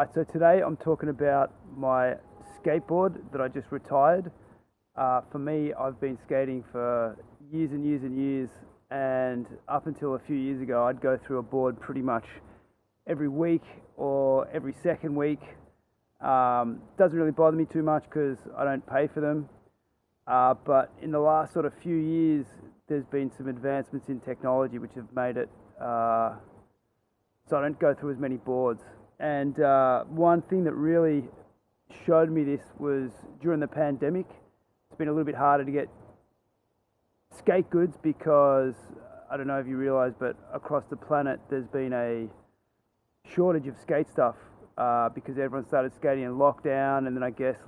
Alright, so today I'm talking about my skateboard that I just retired. For me, I've been skating for years and years and years, and up until a few years ago, I'd go through a board pretty much every week or every second week. Doesn't really bother me too much because I don't pay for them. But in the last sort of few years, there's been some advancements in technology which have made it so I don't go through as many boards. And one thing that really showed me this was during the pandemic. It's been a little bit harder to get skate goods because, I don't know if you realise, but across the planet there's been a shortage of skate stuff because everyone started skating in lockdown, and then I guess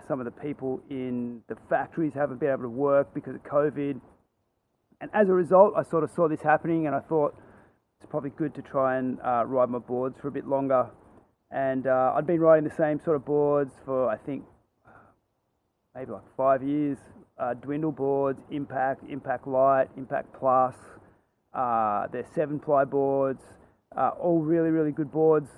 some of the people in the factories haven't been able to work because of COVID. And as a result, I sort of saw this happening and I thought, it's probably good to try and ride my boards for a bit longer. And I'd been riding the same sort of boards for, I think, maybe 5 years. Dwindle boards, Impact, Impact Light, Impact Plus. They're 7-ply boards, all really, really good boards.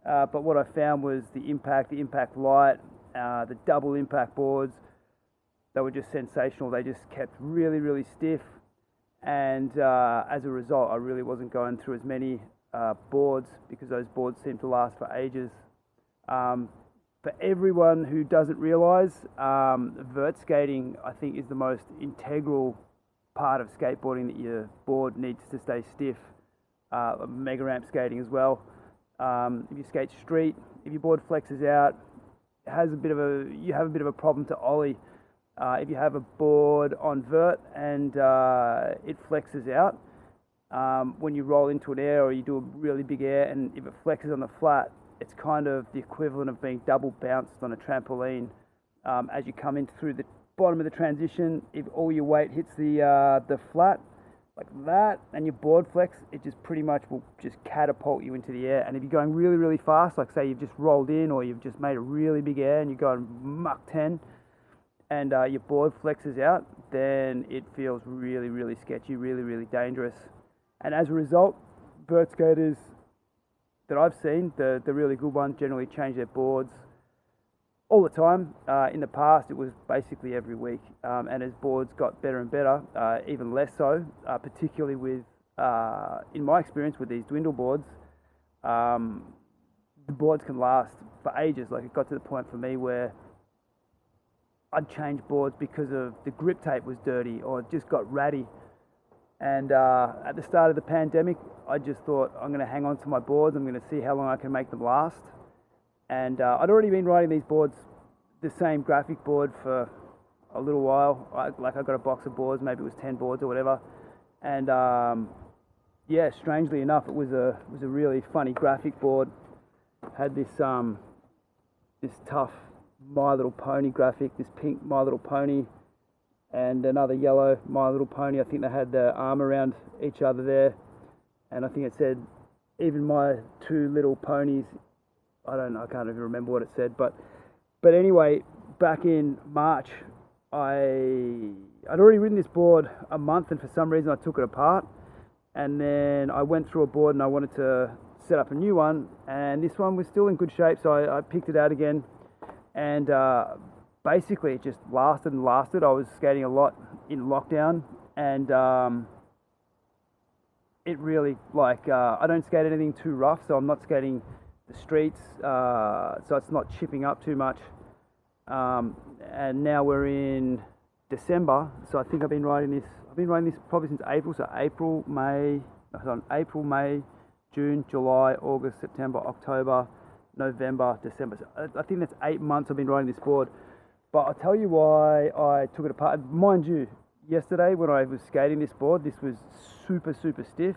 But what I found was the Impact Light, the double impact boards, they were just sensational. They just kept really, really stiff. And as a result, I really wasn't going through as many boards because those boards seem to last for ages. For everyone who doesn't realise, vert skating, I think, is the most integral part of skateboarding, that your board needs to stay stiff. Mega ramp skating as well. If you skate street, if your board flexes out, you have a bit of a problem to ollie. If you have a board on vert and it flexes out, when you roll into an air or you do a really big air, and if it flexes on the flat, it's kind of the equivalent of being double bounced on a trampoline. As you come in through the bottom of the transition, if all your weight hits the flat like that and your board flex, it just pretty much will just catapult you into the air. And if you're going really, really fast, like say you've just rolled in or you've just made a really big air and you're going Mach 10, and your board flexes out, then it feels really, really sketchy, really, really dangerous. And as a result, vert skaters that I've seen, the really good ones, generally change their boards all the time. In the past, it was basically every week. And as boards got better and better, even less so, particularly with, in my experience with these dwindle boards, the boards can last for ages. Like, it got to the point for me where I'd change boards because of the grip tape was dirty or it just got ratty. And at the start of the pandemic, I just thought, I'm going to hang on to my boards. I'm going to see how long I can make them last. And I'd already been riding these boards, the same graphic board, for a little while. I got a box of boards, maybe it was 10 boards or whatever. And yeah, strangely enough, it was a really funny graphic board. Had this tough My Little Pony graphic, this pink My Little Pony and another yellow My Little Pony. I think they had their arm around each other there, and I think it said, even my two little ponies. I can't even remember what it said, but anyway, back in March, I'd already ridden this board a month, and for some reason I took it apart, and then I went through a board and I wanted to set up a new one, and this one was still in good shape, so I picked it out again. And basically it just lasted and lasted. I was skating a lot in lockdown, and it really, I don't skate anything too rough, so I'm not skating the streets, so it's not chipping up too much. And now we're in December, so I think I've been riding this probably since April, so April, May, June, July, August, September, October, November, December. So I think that's 8 months I've been riding this board. But I'll tell you why I took it apart. Mind you, yesterday when I was skating this board, this was super, super stiff.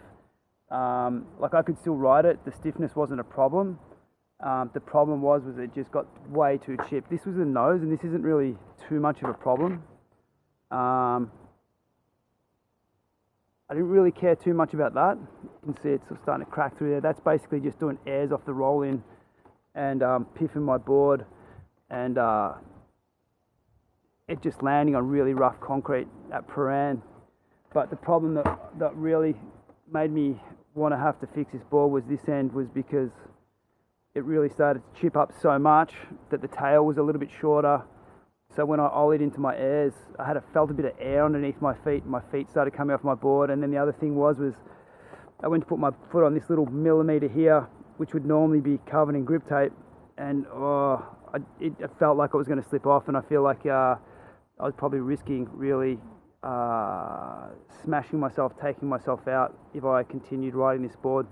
I could still ride it. The stiffness wasn't a problem. The problem was it just got way too chipped. This was the nose, and this isn't really too much of a problem. I didn't really care too much about that. You can see it's sort of starting to crack through there. That's basically just doing airs off the roll-in and piffing my board, and it just landing on really rough concrete at Paran. But the problem that really made me want to have to fix this board was this end, was because it really started to chip up so much that the tail was a little bit shorter. So when I ollied into my airs, felt a bit of air underneath my feet, and my feet started coming off my board. And then the other thing was I went to put my foot on this little millimeter here, which would normally be covered in grip tape, and it felt like it was going to slip off, and I feel like I was probably risking really smashing myself, taking myself out if I continued riding this board.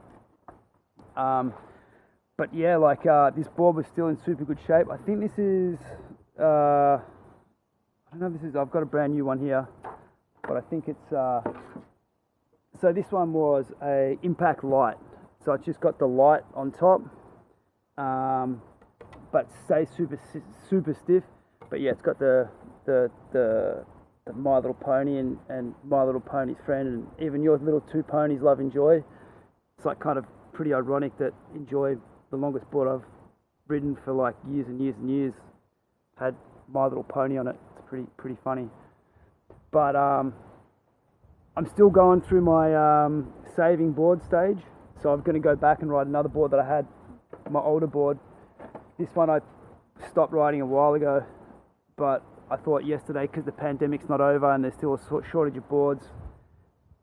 But yeah, like this board was still in super good shape. I think this is, I don't know if this is, I've got a brand new one here, but I think it's, so this one was a impact light. So it's just got the light on top, but stays super stiff. But yeah, it's got the My Little Pony and My Little Pony's friend, and even your little two ponies love Enjoy. It's like kind of pretty ironic that Enjoy, the longest board I've ridden for like years and years and years, had My Little Pony on it. It's pretty funny. But I'm still going through my saving board stage, so I'm going to go back and ride another board that I had, my older board. This one I stopped riding a while ago, but I thought yesterday, because the pandemic's not over and there's still a shortage of boards,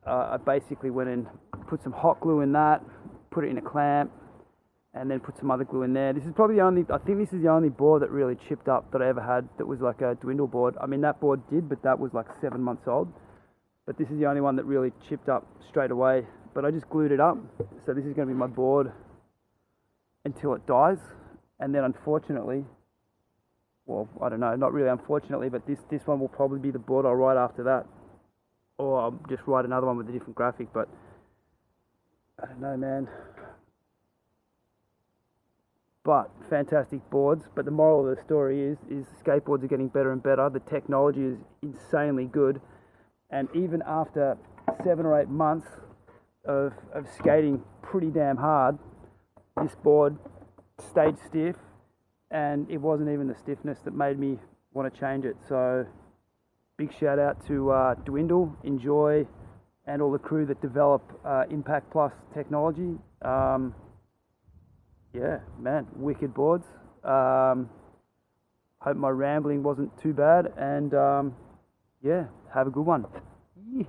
I basically went and put some hot glue in that, put it in a clamp, and then put some other glue in there. This is probably I think this is the only board that really chipped up that I ever had that was like a dwindle board. I mean, that board did, but that was like 7 months old. But this is the only one that really chipped up straight away. But I just glued it up. So this is going to be my board until it dies. And then unfortunately, well, I don't know, not really unfortunately, but this one will probably be the board I'll ride after that. Or I'll just ride another one with a different graphic, but I don't know, man. But fantastic boards. But the moral of the story is skateboards are getting better and better. The technology is insanely good. And even after 7 or 8 months of skating pretty damn hard, this board stayed stiff, and it wasn't even the stiffness that made me want to change it. So big shout out to Dwindle, Enjoy, and all the crew that develop Impact Plus technology. Yeah, man, wicked boards. Hope my rambling wasn't too bad, and yeah, have a good one. Yeah.